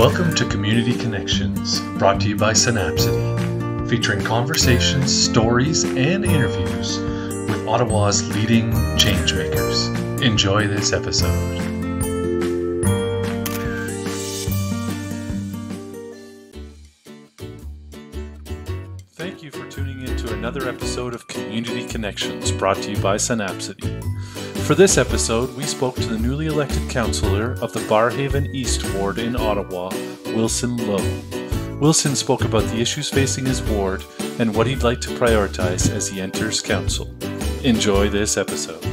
Welcome to Community Connections, brought to you by Synapsity, featuring conversations, stories, and interviews with Ottawa's leading changemakers. Enjoy this episode. Thank you for tuning in to another episode of Community Connections, brought to you by Synapsity. For this episode, we spoke to the newly elected councillor of the Barrhaven East ward in Ottawa, Wilson Lowe. Wilson spoke about the issues facing his ward and what he'd like to prioritize as he enters council. Enjoy this episode.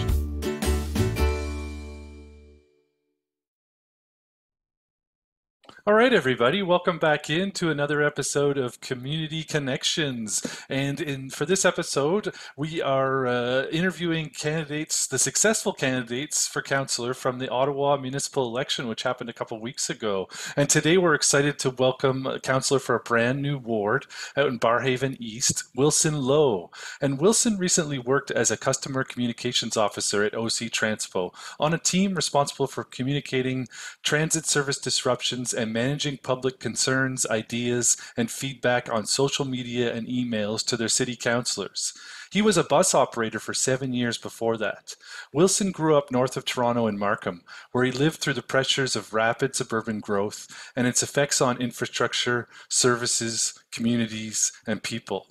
All right, everybody, welcome back into another episode of Community Connections. And for this episode, we are interviewing candidates, the successful candidates for councillor from the Ottawa municipal election, which happened a couple of weeks ago. And today we're excited to welcome a councillor for a brand new ward out in Barrhaven East, Wilson Lowe. And Wilson recently worked as a customer communications officer at OC Transpo on a team responsible for communicating transit service disruptions and managing public concerns, ideas, and feedback on social media and emails to their city councillors. He was a bus operator for 7 years before that. Wilson grew up north of Toronto in Markham, where he lived through the pressures of rapid suburban growth and its effects on infrastructure, services, communities, and people.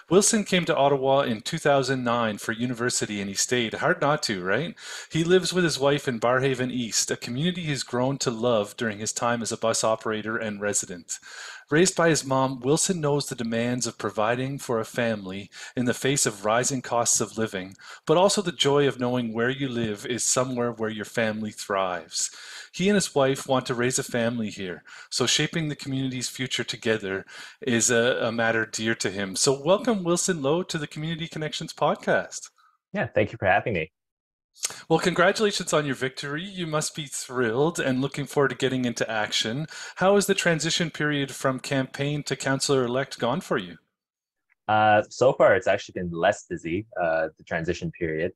Wilson came to Ottawa in 2009 for university and he stayed. Hard not to, right? He lives with his wife in Barrhaven East, a community he's grown to love during his time as a bus operator and resident. Raised by his mom, Wilson knows the demands of providing for a family in the face of rising costs of living, but also the joy of knowing where you live is somewhere where your family thrives. He and his wife want to raise a family here, so shaping the community's future together is a matter dear to him. So welcome Wilson Lowe to the Community Connections podcast. Yeah, thank you for having me. Well, congratulations on your victory. You must be thrilled and looking forward to getting into action. How has the transition period from campaign to councillor-elect gone for you? So far, it's actually been less busy, the transition period.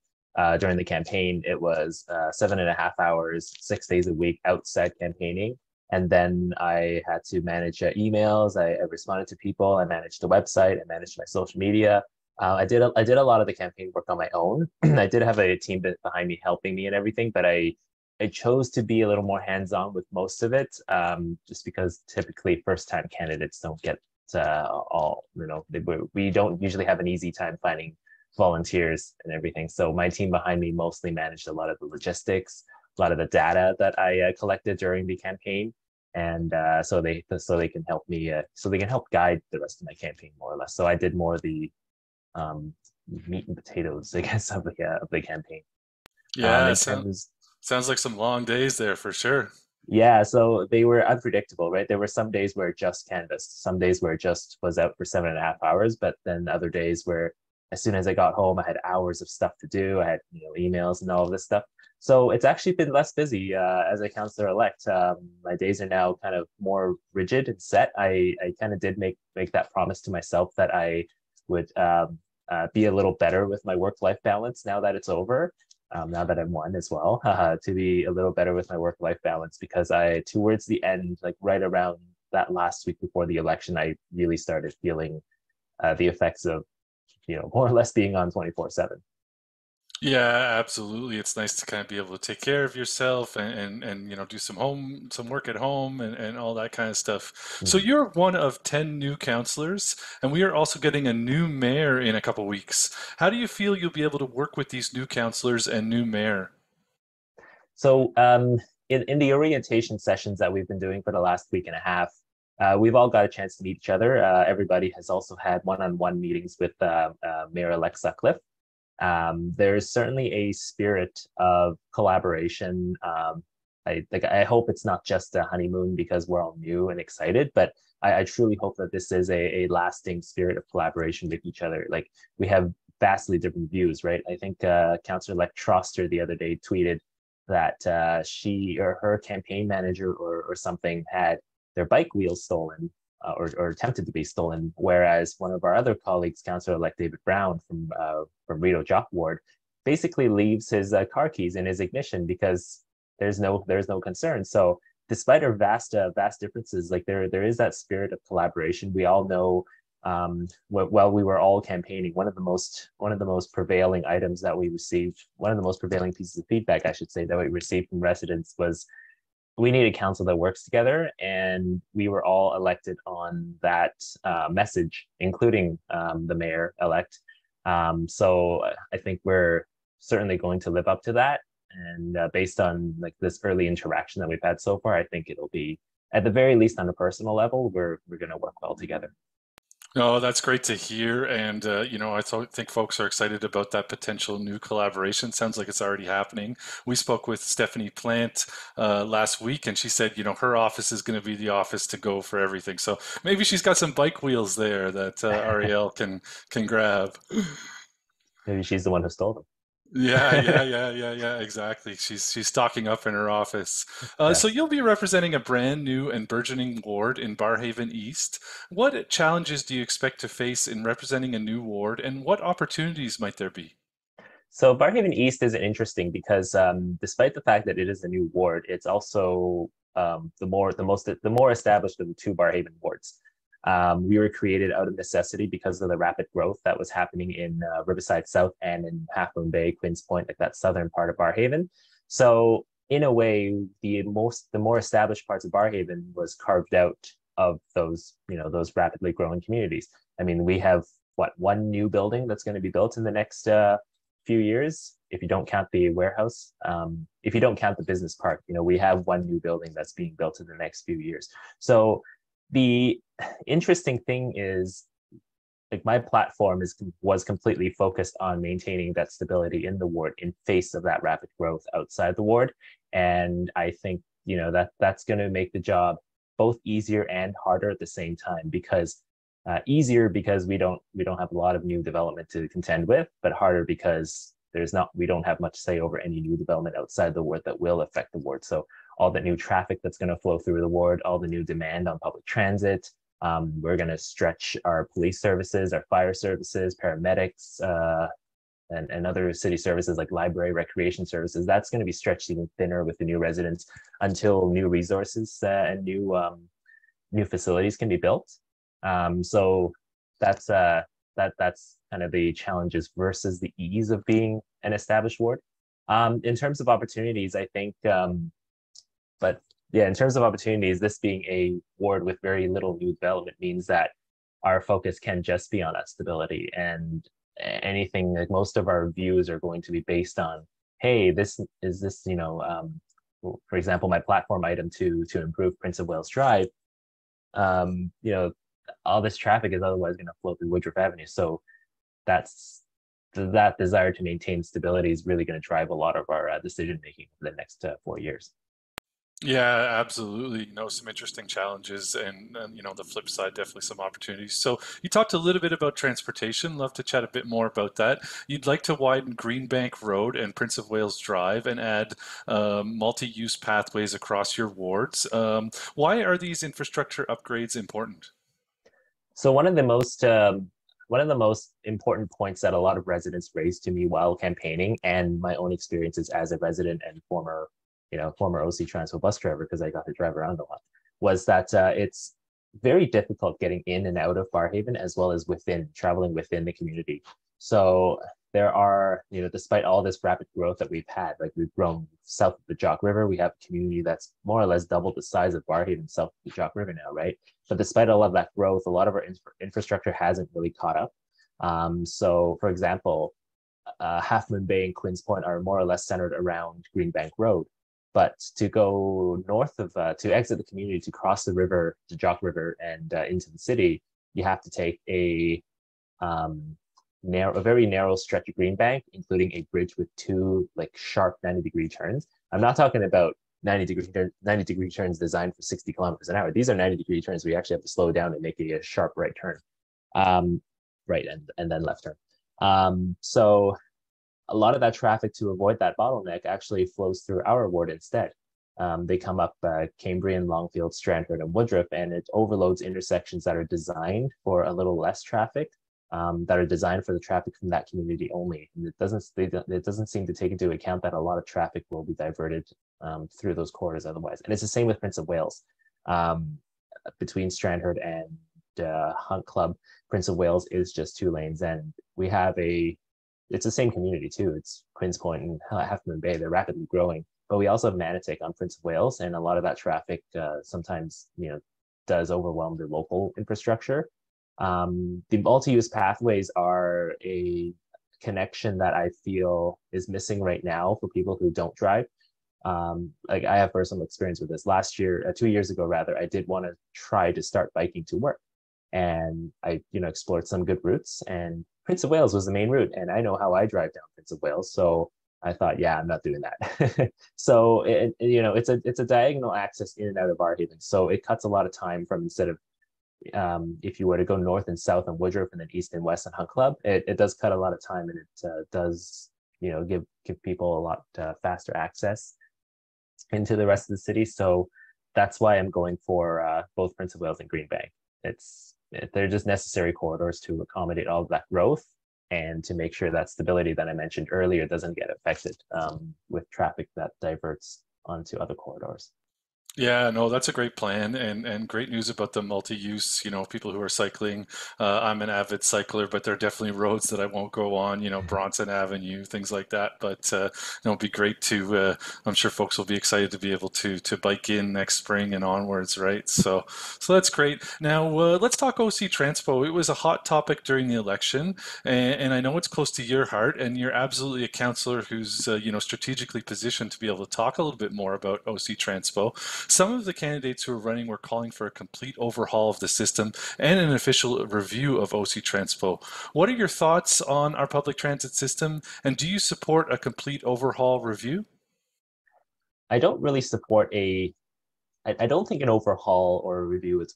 During the campaign, it was 7.5 hours, 6 days a week outside campaigning. And then I had to manage emails. I responded to people. I managed the website. I managed my social media. I did a lot of the campaign work on my own. I did have a team behind me helping me and everything, but I chose to be a little more hands-on with most of it, just because typically first-time candidates don't get we don't usually have an easy time finding volunteers and everything. So my team behind me mostly managed a lot of the logistics, a lot of the data that I collected during the campaign, and so they can help me, so they can help guide the rest of my campaign more or less. So I did more of the meat and potatoes, I guess, of the campaign. Yeah, sounds like some long days there for sure. Yeah, so they were unpredictable, right? There were some days where it just canvassed, some days where it just was out for 7.5 hours, but then other days where as soon as I got home, I had hours of stuff to do. I had emails and all of this stuff. So it's actually been less busy as a councillor-elect. My days are now kind of more rigid and set. I kind of did make that promise to myself that I would be a little better with my work-life balance now that it's over. Now that I'm one as well, to be a little better with my work-life balance, because towards the end, like right around that last week before the election, I really started feeling the effects of, more or less being on 24/7. Yeah, absolutely. It's nice to kind of be able to take care of yourself and do some work at home and all that kind of stuff. So Mhm. you're one of 10 new councillors, and we are also getting a new mayor in a couple weeks. How do you feel you'll be able to work with these new councillors and new mayor? So in the orientation sessions that we've been doing for the last week and a half, we've all got a chance to meet each other. Everybody has also had one-on-one meetings with Mayor-elect Sutcliffe. There's certainly a spirit of collaboration. I hope it's not just a honeymoon because we're all new and excited, but I truly hope that this is a lasting spirit of collaboration with each other. Like, we have vastly different views, right? I think Councillor-elect Troster the other day tweeted that she or her campaign manager or something had their bike wheels stolen, or attempted to be stolen, whereas one of our other colleagues, Councillor-elect David Brown from Rideau Jock Ward, basically leaves his car keys in his ignition because there's no concern. So despite our vast differences, like there is that spirit of collaboration. We all know, while we were all campaigning, one of the most prevailing items that we received, one of the most prevailing pieces of feedback, I should say, that we received from residents was we need a council that works together, and we were all elected on that message, including the mayor elect. So I think we're certainly going to live up to that. And based on like this early interaction that we've had so far, I think it'll be at the very least on a personal level, we're going to work well together. No, that's great to hear. And, think folks are excited about that potential new collaboration. Sounds like it's already happening. We spoke with Stephanie Plant last week, and she said, her office is going to be the office to go for everything. So maybe she's got some bike wheels there that Ariel can grab. Maybe she's the one who stole them. Yeah, exactly. She's stocking up in her office. Yeah. So you'll be representing a brand new and burgeoning ward in Barhaven East. What challenges do you expect to face in representing a new ward, and what opportunities might there be? So Barhaven East is interesting because despite the fact that it is a new ward, it's also the more established of the two Barhaven wards. We were created out of necessity because of the rapid growth that was happening in Riverside South and in Half Moon Bay, Queens Point, like that southern part of Barhaven. So in a way, the more established parts of Barhaven was carved out of those rapidly growing communities. I mean, we have one new building that's going to be built in the next few years, if you don't count the warehouse. If you don't count the business park, we have one new building that's being built in the next few years. So the interesting thing is, like, my platform was completely focused on maintaining that stability in the ward in face of that rapid growth outside the ward. And I think, that's going to make the job both easier and harder at the same time, because easier because we don't have a lot of new development to contend with, but harder because we don't have much say over any new development outside the ward that will affect the ward. So all the new traffic that's going to flow through the ward, all the new demand on public transit. We're going to stretch our police services, our fire services, paramedics, and other city services like library, recreation services. That's going to be stretched even thinner with the new residents until new resources and new facilities can be built. So that's kind of the challenges versus the ease of being an established ward. In terms of opportunities, I think, but yeah, in terms of opportunities, this being a ward with very little new development means that our focus can just be on that stability, and anything, like most of our views are going to be based on, hey, for example, my platform item to improve Prince of Wales Drive. um, you know, all this traffic is otherwise going to flow through Woodruff Avenue. So that's that desire to maintain stability is really going to drive a lot of our decision making for the next 4 years. Yeah, absolutely. Some interesting challenges, and the flip side, definitely some opportunities. So you talked a little bit about transportation. Love to chat a bit more about that. You'd like to widen Greenbank Road and Prince of Wales Drive and add multi-use pathways across your wards. Why are these infrastructure upgrades important? So one of the most important points that a lot of residents raised to me while campaigning, and my own experiences as a resident and former OC Transpo bus driver, because I got to drive around a lot, was that it's very difficult getting in and out of Barhaven, as well as traveling within the community. So there are, despite all this rapid growth that we've had, like we've grown south of the Jock River, we have a community that's more or less double the size of Barhaven south of the Jock River now, right? But despite all of that growth, a lot of our infrastructure hasn't really caught up. So, for example, Half Moon Bay and Queens Point are more or less centered around Greenbank Road. But to go north to exit the community, to cross the river, the Jock River, and into the city, you have to take um, a very narrow stretch of Greenbank, including a bridge with two like sharp 90-degree turns. I'm not talking about 90-degree turns designed for 60 kilometers an hour. These are 90-degree turns. We actually have to slow down and make a sharp right turn, right and then left turn. So a lot of that traffic, to avoid that bottleneck, actually flows through our ward instead. They come up Cambrian, Longfield, Strandford, and Woodruff, and it overloads intersections that are designed for a little less traffic. that are designed for the traffic from that community only. And it doesn't seem to take into account that a lot of traffic will be diverted through those corridors otherwise. And it's the same with Prince of Wales. Um, Between Strandherd and Hunt Club, Prince of Wales is just 2 lanes, and we have it's the same community too. It's Queens Point and Half Moon Bay. They're rapidly growing, but we also have Manotick on Prince of Wales, and a lot of that traffic sometimes does overwhelm the local infrastructure. The multi-use pathways are a connection that I feel is missing right now for people who don't drive. Like I have personal experience with this. Last year, 2 years ago rather, I did want to try to start biking to work, and I explored some good routes. And Prince of Wales was the main route, and I know how I drive down Prince of Wales, so I thought, yeah, I'm not doing that. So it's a diagonal access in and out of Barhaven, so it cuts a lot of time from instead of if you were to go north and south on Woodruff and then east and west on Hunt Club, it does cut a lot of time, and it does give people a lot faster access into the rest of the city. So that's why I'm going for both Prince of Wales and Green Bank. They're just necessary corridors to accommodate all of that growth and to make sure that stability that I mentioned earlier doesn't get affected with traffic that diverts onto other corridors. Yeah, no, that's a great plan and great news about the multi-use, people who are cycling. I'm an avid cycler, but there are definitely roads that I won't go on, Bronson Avenue, things like that. But it'd be great I'm sure folks will be excited to be able to bike in next spring and onwards, right? So that's great. Now, let's talk OC Transpo. It was a hot topic during the election, and I know it's close to your heart, and you're absolutely a counselor who's, strategically positioned to be able to talk a little bit more about OC Transpo. Some of the candidates who are running were calling for a complete overhaul of the system and an official review of OC Transpo. What are your thoughts on our public transit system, and do you support a complete overhaul review? I don't really support I don't think an overhaul or a review is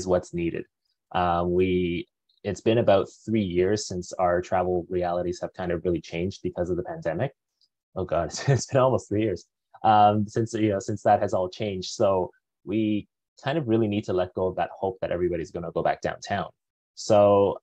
what's needed. We It's been about 3 years since our travel realities have kind of really changed because of the pandemic. Oh God, it's been almost 3 years since that has all changed. So we kind of really need to let go of that hope that everybody's going to go back downtown. So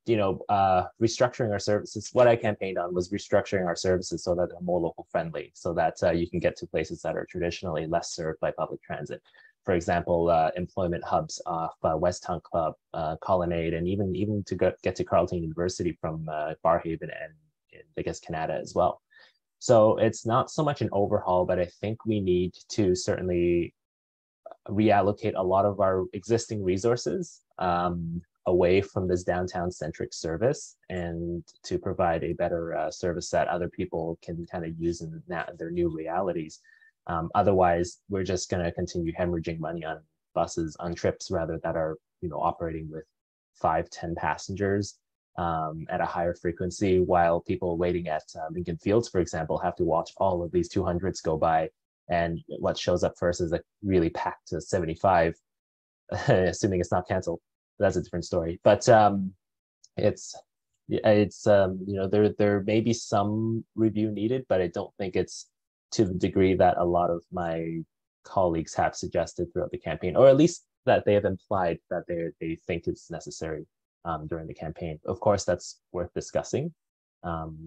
restructuring our services. What I campaigned on was restructuring our services so that they're more local friendly, so that you can get to places that are traditionally less served by public transit. For example, employment hubs off West Hunt Club, Colonnade, and even to get to Carleton University from Barhaven and I guess Canada as well. So it's not so much an overhaul, but I think we need to certainly reallocate a lot of our existing resources away from this downtown centric service and to provide a better service that other people can kind of use in their new realities. Otherwise, we're just going to continue hemorrhaging money on buses, on trips rather, that are operating with 5, 10 passengers at a higher frequency, while people waiting at Lincoln Fields, for example, have to watch all of these 200s go by. And what shows up first is a really packed 75, assuming it's not canceled. That's a different story. But it's there may be some review needed, but I don't think it's to the degree that a lot of my colleagues have suggested throughout the campaign, or at least that they have implied that they think it's necessary during the campaign. Of course, that's worth discussing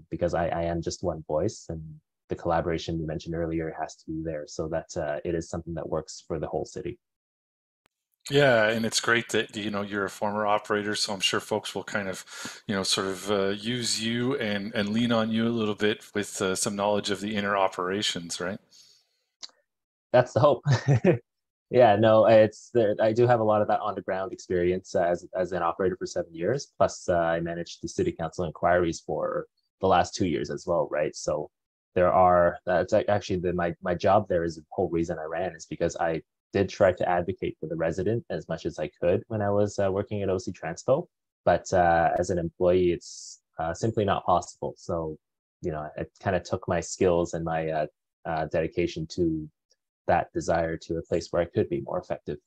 because I am just one voice, and the collaboration you mentioned earlier has to be there so that it is something that works for the whole city. Yeah, and it's great that you're a former operator, so I'm sure folks will kind of sort of use you and lean on you a little bit with some knowledge of the inner operations, right? That's the hope. Yeah, no, it's there. I do have a lot of that on the ground experience as an operator for 7 years. Plus, I managed the city council inquiries for the last 2 years as well, right? So that's actually my job there is the whole reason I ran, is because I did try to advocate for the resident as much as I could when I was working at OC Transpo, but as an employee, it's simply not possible. So, it kind of took my skills and my dedication to that desire to a place where I could be more effective.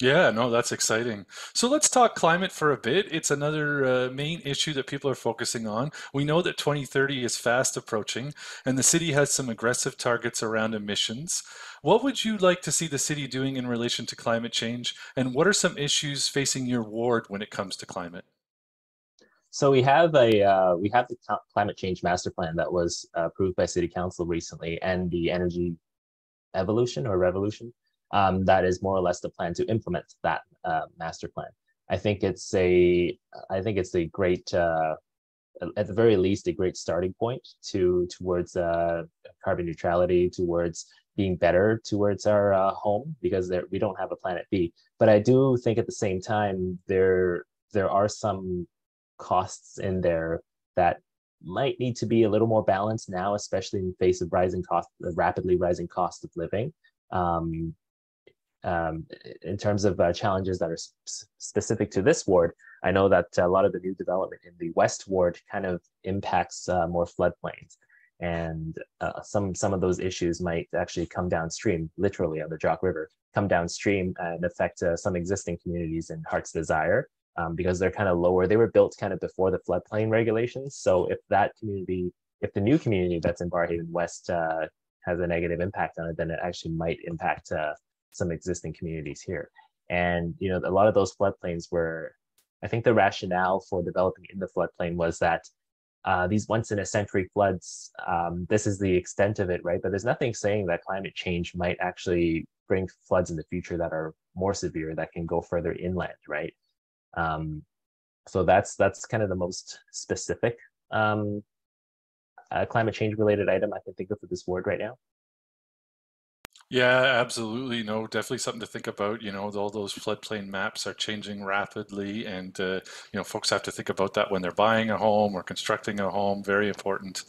Yeah, no, that's exciting. So let's talk climate for a bit. It's another main issue that people are focusing on. We know that 2030 is fast approaching, and the city has some aggressive targets around emissions. What would you like to see the city doing in relation to climate change, and what are some issues facing your ward when it comes to climate? So we have the climate change master plan that was approved by City Council recently, and the energy evolution or revolution, that is more or less the plan to implement that master plan. I think it's a I think it's a great at the very least a great starting point towards carbon neutrality, towards being better towards our home, because we don't have a planet B. But I do think at the same time there are some costs in there that might need to be a little more balanced now, especially in the face of rising cost, the rapidly rising cost of living. Um, um, in terms of challenges that are specific to this ward, I know that a lot of the new development in the West Ward kind of impacts more floodplains, and some of those issues might actually come downstream, literally on the Jock River, come downstream and affect some existing communities in Heart's Desire, because they're kind of lower. They were built kind of before the floodplain regulations. So if that community, if the new community that's in Barhaven West has a negative impact on it, then it actually might impact some existing communities here. And you know, a lot of those floodplains were, I think the rationale for developing in the floodplain was that these once in a century floods, this is the extent of it, right? But there's nothing saying that climate change might actually bring floods in the future that are more severe, that can go further inland, right? Um, so that's kind of the most specific climate change related item I can think of for this ward right now. Yeah, absolutely. No, definitely something to think about. All those floodplain maps are changing rapidly, and folks have to think about that when they're buying a home or constructing a home. Very important.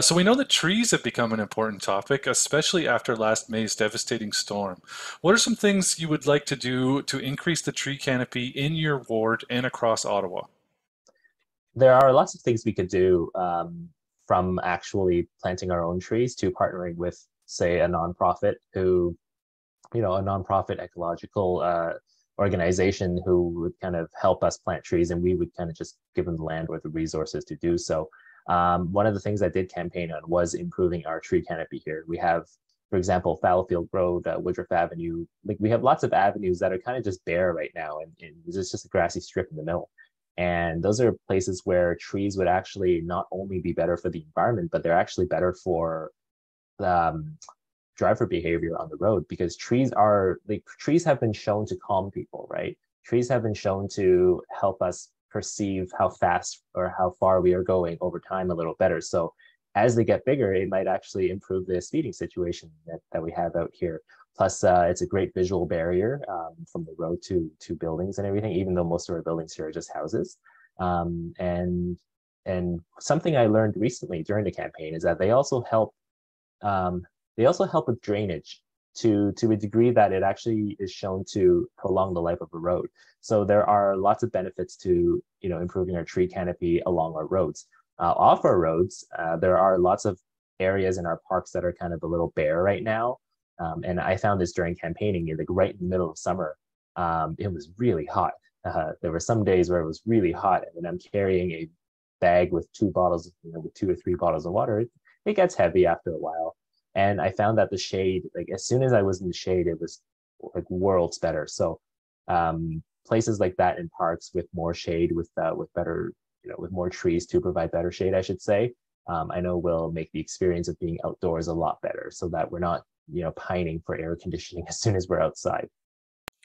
So we know that trees have become an important topic, especially after last May's devastating storm. What are some things you would like to do to increase the tree canopy in your ward and across Ottawa? There are lots of things we could do, from actually planting our own trees to partnering with, say, a nonprofit who, a nonprofit ecological organization who would kind of help us plant trees, and we would kind of just give them the land or the resources to do so. One of the things I did campaign on was improving our tree canopy here. We have, for example, Fallowfield Road, Woodruff Avenue. Like, we have lots of avenues that are kind of just bare right now, and there's just a grassy strip in the middle. And those are places where trees would actually not only be better for the environment, but they're actually better for um, driver behavior on the road, because trees have been shown to calm people, right? Trees have been shown to help us perceive how fast or how far we are going over time a little better. So as they get bigger, it might actually improve the speeding situation that we have out here. Plus, it's a great visual barrier, from the road to buildings and everything, even though most of our buildings here are just houses. Um, and and something I learned recently during the campaign is that um, they also help with drainage to a degree that it actually is shown to prolong the life of a road. So there are lots of benefits to, improving our tree canopy along our roads. Off our roads, there are lots of areas in our parks that are kind of a little bare right now. And I found this during campaigning, like right in the middle of summer. It was really hot. There were some days where it was really hot, and then I'm carrying a bag with two bottles, with 2 or 3 bottles of water. It gets heavy after a while. And I found that the shade, like as soon as I was in the shade, it was like worlds better. So places like that in parks with more shade, with better, with more trees to provide better shade, I should say, I know will make the experience of being outdoors a lot better, so that we're not, pining for air conditioning as soon as we're outside.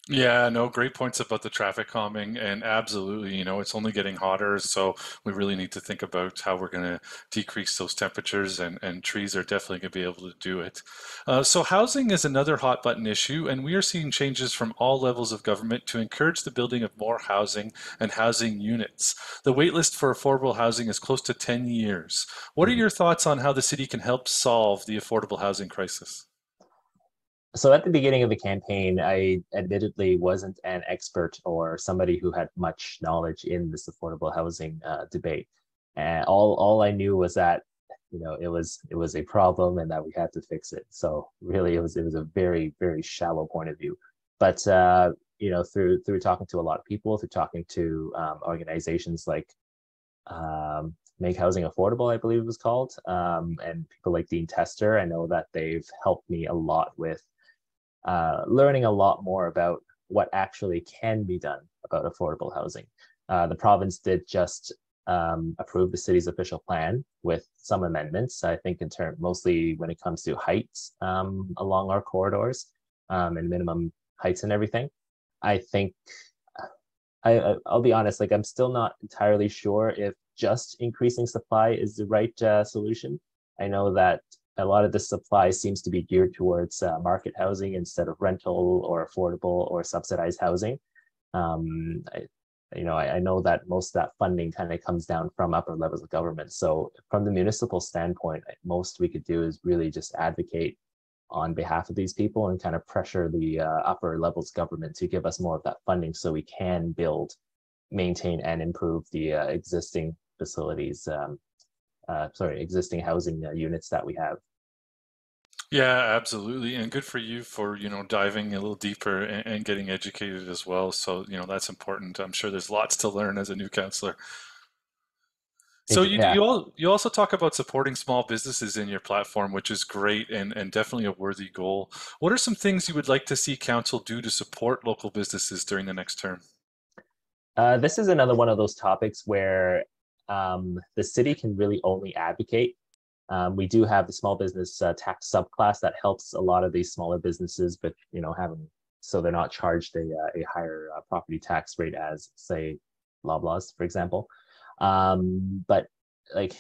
Yeah, no, great points about the traffic calming, and absolutely, it's only getting hotter, so we really need to think about how we're going to decrease those temperatures, and trees are definitely going to be able to do it. So housing is another hot button issue, and we are seeing changes from all levels of government to encourage the building of more housing and housing units. The wait list for affordable housing is close to 10 years. What are Mhm. your thoughts on how the city can help solve the affordable housing crisis? So at the beginning of the campaign, I admittedly wasn't an expert or somebody who had much knowledge in this affordable housing debate. And all I knew was that, it was a problem and that we had to fix it. So really, it was a very, very shallow point of view. But through talking to a lot of people, through talking to organizations like, Make Housing Affordable, I believe it was called, and people like Dean Tester, I know that they've helped me a lot with learning a lot more about what actually can be done about affordable housing. The province did just approved the city's official plan with some amendments. I think in term mostly when it comes to heights along our corridors and minimum heights and everything. I think I'll be honest, like I'm still not entirely sure if just increasing supply is the right solution. I know that a lot of the supply seems to be geared towards market housing instead of rental or affordable or subsidized housing. I, I know that most of that funding kind of comes down from upper levels of government. So from the municipal standpoint, most we could do is really just advocate on behalf of these people and kind of pressure the upper levels government to give us more of that funding so we can build, maintain, and improve the existing facilities, existing housing units that we have. Yeah, absolutely. And good for you for, diving a little deeper and getting educated as well. So, that's important. I'm sure there's lots to learn as a new counselor. So you Yeah. you all you also talk about supporting small businesses in your platform, which is great and definitely a worthy goal. What are some things you would like to see council do to support local businesses during the next term? This is another one of those topics where the city can really only advocate. We do have the small business tax subclass that helps a lot of these smaller businesses, but having so they're not charged a higher property tax rate as say Loblaws, for example. But like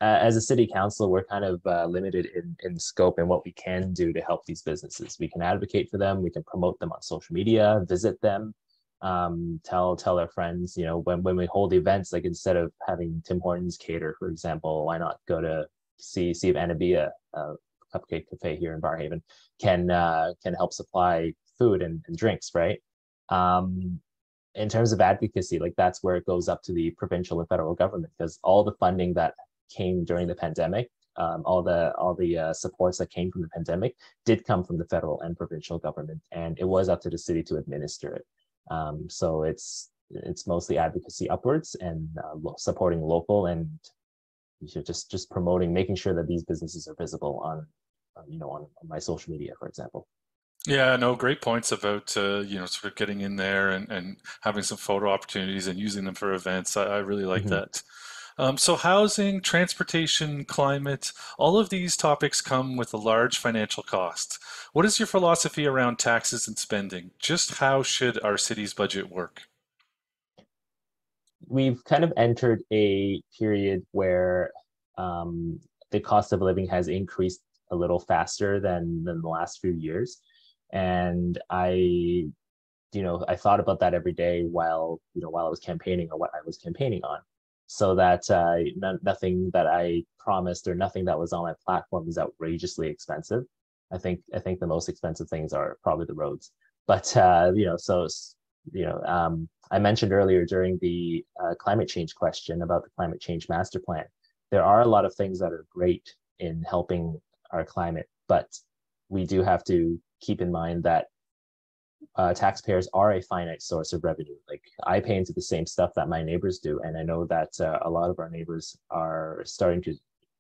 as a city council, we're kind of limited in scope and what we can do to help these businesses. We can advocate for them, we can promote them on social media, visit them, tell our friends, when we hold events, like instead of having Tim Hortons cater, for example, why not go to see if Anabia, Cupcake Cafe here in Barhaven, can help supply food and drinks, right? Um, in terms of advocacy, like that's where it goes up to the provincial and federal government because all the funding that came during the pandemic, all the supports that came from the pandemic did come from the federal and provincial government, and it was up to the city to administer it. So it's mostly advocacy upwards and supporting local and just promoting, making sure that these businesses are visible on my social media, for example. Yeah, no, great points about sort of getting in there and having some photo opportunities and using them for events. I really like Mhm. that. So housing, transportation, climate, all of these topics come with a large financial cost. What is your philosophy around taxes and spending? Just how should our city's budget work? We've kind of entered a period where the cost of living has increased a little faster than the last few years. And I thought about that every day while I was campaigning or what I was campaigning on. So that nothing that I promised or nothing that was on my platform is outrageously expensive. I think the most expensive things are probably the roads. But I mentioned earlier during the climate change question about the climate change master plan. There are a lot of things that are great in helping our climate, but we do have to keep in mind that taxpayers are a finite source of revenue. Like I pay into the same stuff that my neighbors do, and I know that a lot of our neighbors are starting to.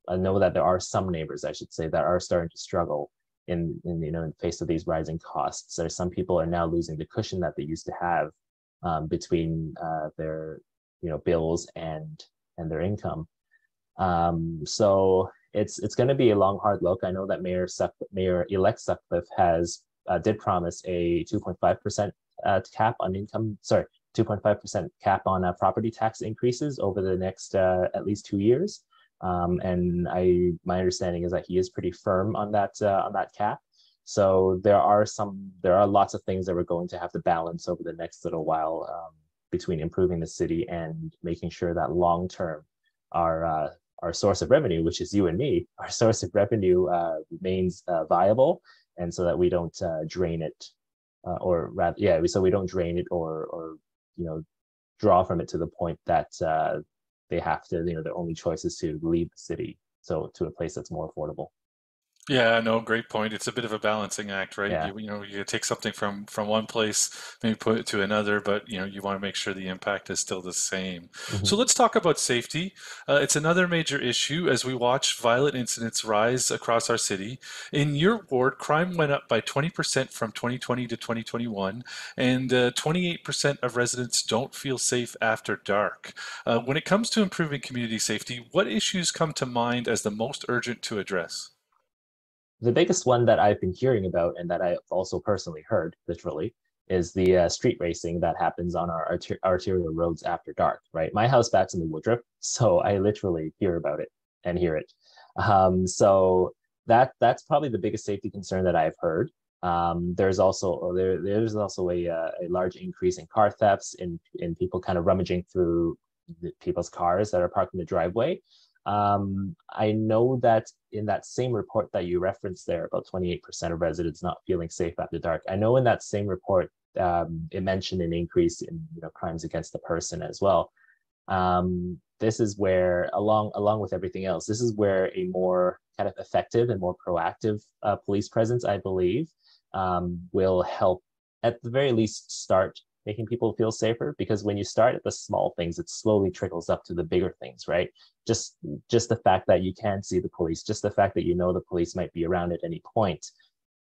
I know that there are some neighbors, I should say, that are starting to struggle in the face of these rising costs. Or some people are now losing the cushion that they used to have between their bills and their income. So it's going to be a long, hard look. I know that Mayor-elect Sutcliffe has did promise a 2.5% cap on income. Sorry, 2.5% cap on property tax increases over the next at least 2 years. And my understanding is that he is pretty firm on that cap. So there are lots of things that we're going to have to balance over the next little while between improving the city and making sure that long term our source of revenue, which is you and me, our source of revenue remains viable, and so that we don't drain it, or rather, yeah, so we don't drain it or draw from it to the point that they have to, their only choice is to leave the city, so to a place that's more affordable. Yeah, no, great point. It's a bit of a balancing act, right? Yeah. You take something from one place, maybe put it to another, but you want to make sure the impact is still the same. So Mhm. let's talk about safety. It's another major issue as we watch violent incidents rise across our city. In your ward, crime went up by 20% from 2020 to 2021, and 28% of residents don't feel safe after dark. When it comes to improving community safety, what issues come to mind as the most urgent to address? The biggest one that I've been hearing about and that I've also personally heard, literally, is the street racing that happens on our arterial roads after dark, right? My house backs in the Woodruff, so I literally hear about it and hear it. So that's probably the biggest safety concern that I've heard. There's also a large increase in car thefts, in people kind of rummaging through people's cars that are parked in the driveway. I know that in that same report that you referenced there, about 28% of residents not feeling safe after dark. I know in that same report, it mentioned an increase in crimes against the person as well. This is where, along with everything else, this is where a more kind of effective and more proactive police presence, I believe, will help at the very least start making people feel safer. Because when you start at the small things, it slowly trickles up to the bigger things, right? Just just the fact that you can see the police, just the fact that the police might be around at any point,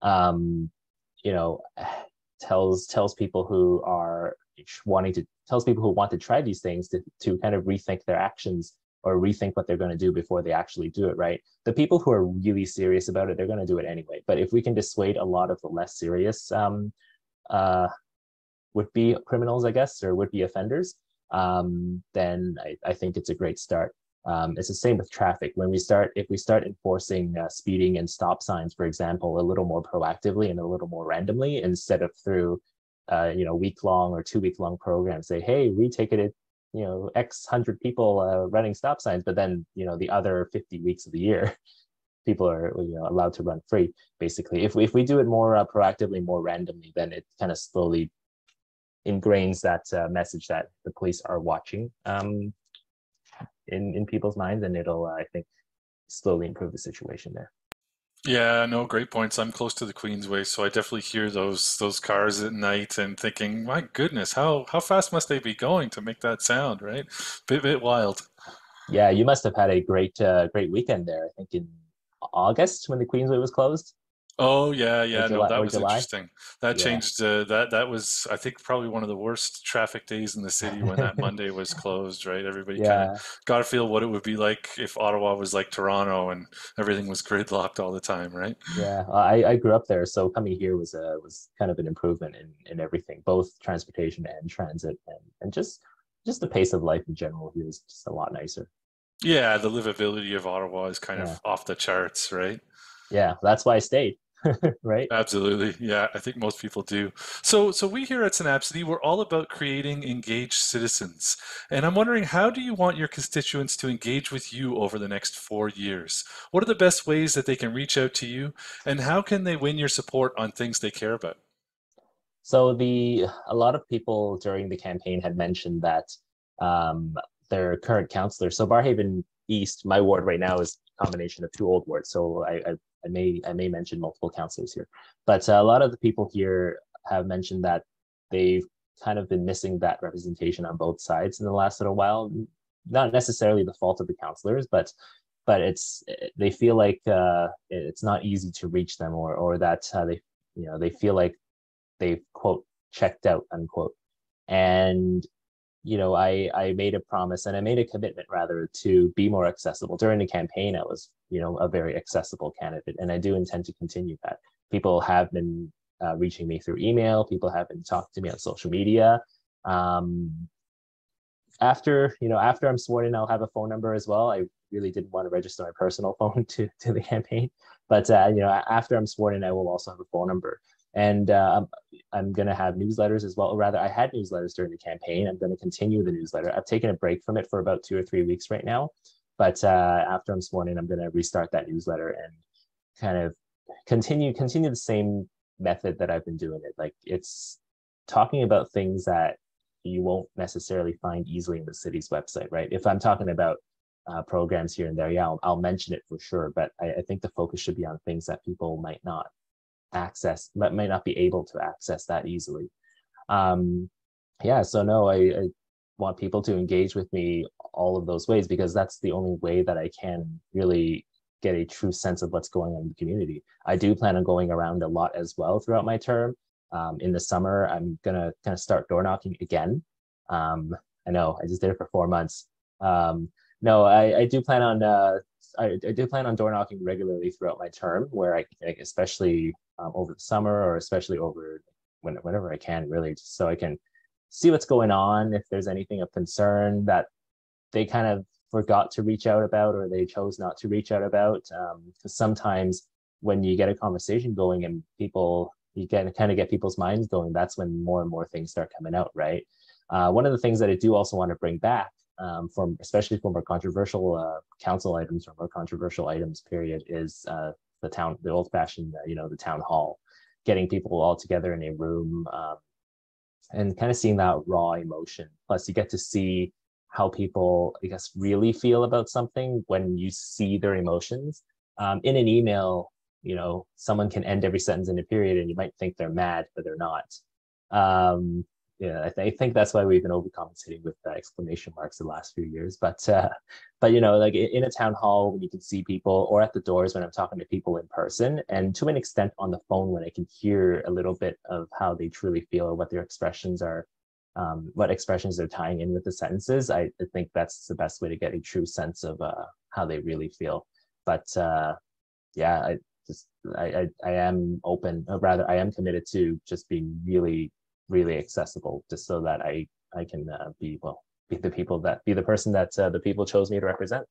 um, you know, tells people who are wanting to tells people who want to try these things to kind of rethink their actions or rethink what they're going to do before they actually do it, right? The people who are really serious about it, they're going to do it anyway. But if we can dissuade a lot of the less serious uh, would be criminals, I guess, or would be offenders, then I think it's a great start. It's the same with traffic. If we start enforcing speeding and stop signs, for example, a little more proactively and a little more randomly, instead of through, week long or 2 week long programs, say, hey, we ticketed, X hundred people running stop signs, but then, the other 50 weeks of the year, people are allowed to run free. Basically, if we do it more proactively, more randomly, then it kind of slowly ingrains that message that the police are watching in people's minds, and it'll I think slowly improve the situation there. Yeah, no, great points. I'm close to the Queensway, so I definitely hear those cars at night and thinking, my goodness, how fast must they be going to make that sound, right? Bit wild. Yeah, you must have had a great weekend there. I think in August when the Queensway was closed, Oh yeah, or yeah, no, July that or was July. interesting. That Yeah. changed. That was, I think, probably one of the worst traffic days in the city when that Monday was closed. Right, everybody kind of Yeah, got to feel what it would be like if Ottawa was like Toronto and everything was gridlocked all the time. Right. yeah. I grew up there, so coming here was kind of an improvement in everything, both transportation and transit, and just the pace of life in general here is just a lot nicer. Yeah, the livability of Ottawa is kind Yeah, of off the charts, right? yeah. That's why I stayed, right? Absolutely. Yeah, I think most people do. So we here at Synapsity, we're all about creating engaged citizens. And I'm wondering, how do you want your constituents to engage with you over the next 4 years? What are the best ways that they can reach out to you? And how can they win your support on things they care about? So a lot of people during the campaign had mentioned that um, their current councillors. So Barhaven East, my ward right now is a combination of two old wards. So I may mention multiple councillors here, but a lot of the people here have mentioned that they've kind of been missing that representation on both sides in the last little while. Not necessarily the fault of the councillors, but they feel like it's not easy to reach them, or that they feel like they've quote checked out unquote. And I made a promise, and I made a commitment rather, to be more accessible during the campaign. I was a very accessible candidate, and I do intend to continue that. People have been reaching me through email. People have been talking to me on social media. um, after I'm sworn in, I'll have a phone number as well. I really didn't want to register my personal phone to the campaign, but after I'm sworn in, I will also have a phone number. And I'm going to have newsletters as well. Or rather, I had newsletters during the campaign. I'm going to continue the newsletter. I've taken a break from it for about 2 or 3 weeks right now, but after I'm sworn in, I'm going to restart that newsletter and kind of continue the same method that I've been doing it. Like, it's talking about things that you won't necessarily find easily in the city's website, right? If I'm talking about programs here and there, yeah, I'll mention it for sure. But I think the focus should be on things that people might not access, might not be able to access that easily. Um, yeah, so no, I want people to engage with me all of those ways because that's the only way that I can really get a true sense of what's going on in the community. I do plan on going around a lot as well throughout my term. In the summer, I'm gonna kind of start door knocking again. I know I just did it for 4 months. No, I do plan on I do plan on door knocking regularly throughout my term, where especially over the summer or especially over whenever I can, really, just so I can see what's going on, if there's anything of concern that they kind of forgot to reach out about or they chose not to reach out about. Because sometimes when you get a conversation going and people, you can kind of get people's minds going, that's when more and more things start coming out, right? One of the things that I do also want to bring back, from especially for more controversial council items or more controversial items, period, is the old-fashioned, the town hall, getting people all together in a room, and kind of seeing that raw emotion. Plus, you get to see how people, I guess, really feel about something when you see their emotions. In an email, someone can end every sentence in a period, and you might think they're mad, but they're not. Yeah, I think that's why we've been overcompensating with exclamation marks the last few years. But like in a town hall, when you can see people, or at the doors when I'm talking to people in person, and to an extent on the phone when I can hear a little bit of how they truly feel or what their expressions are, what expressions they're tying in with the sentences, I think that's the best way to get a true sense of how they really feel. But yeah, I am open, or rather, I am committed to just being really really accessible, just so that I can be the person that the people chose me to represent.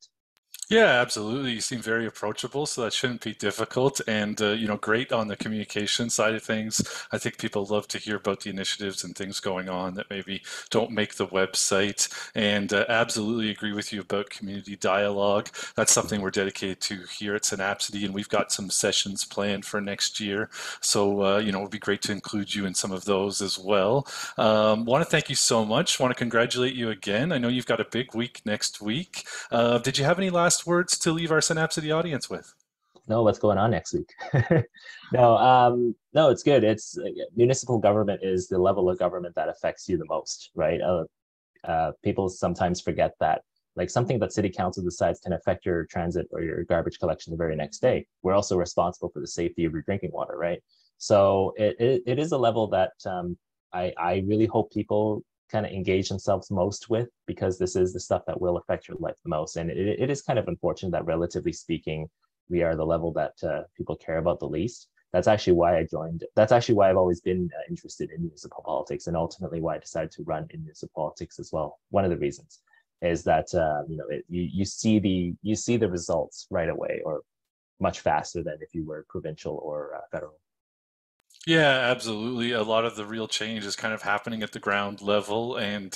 Yeah, absolutely. You seem very approachable, so that shouldn't be difficult. And great on the communication side of things. I think people love to hear about the initiatives and things going on that maybe don't make the website. And absolutely agree with you about community dialogue. That's something we're dedicated to here at Synapsity, and we've got some sessions planned for next year. So it would be great to include you in some of those as well. Want to thank you so much. Want to congratulate you again. I know you've got a big week next week. Did you have any last words to leave our Synapsity audience with? No, what's going on next week? No, it's good. It's municipal government is the level of government that affects you the most, right? People sometimes forget that. Like something that city council decides can affect your transit or your garbage collection the very next day. We're also responsible for the safety of your drinking water, right? So it is a level that I really hope people kind of engage themselves most with, because this is the stuff that will affect your life the most. And it is kind of unfortunate that, relatively speaking, we are the level that people care about the least. That's actually why I joined. That's actually why I've always been interested in municipal politics, and ultimately why I decided to run in municipal politics as well. One of the reasons is that you see the results right away, or much faster than if you were provincial or federal. Yeah, absolutely. A lot of the real change is kind of happening at the ground level, and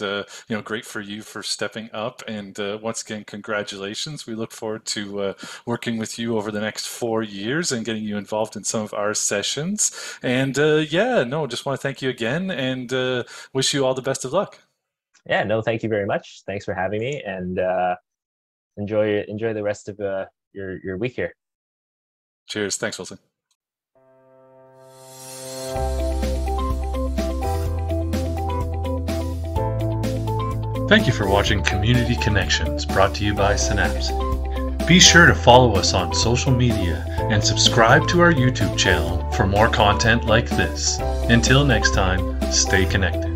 great for you for stepping up. And once again, congratulations. We look forward to working with you over the next 4 years and getting you involved in some of our sessions. And just want to thank you again, and wish you all the best of luck. Yeah, no, thank you very much. Thanks for having me, and enjoy the rest of your week here. Cheers. Thanks, Wilson. Thank you for watching Community Connections, brought to you by Synapse. Be sure to follow us on social media and subscribe to our YouTube channel for more content like this. Until next time, stay connected.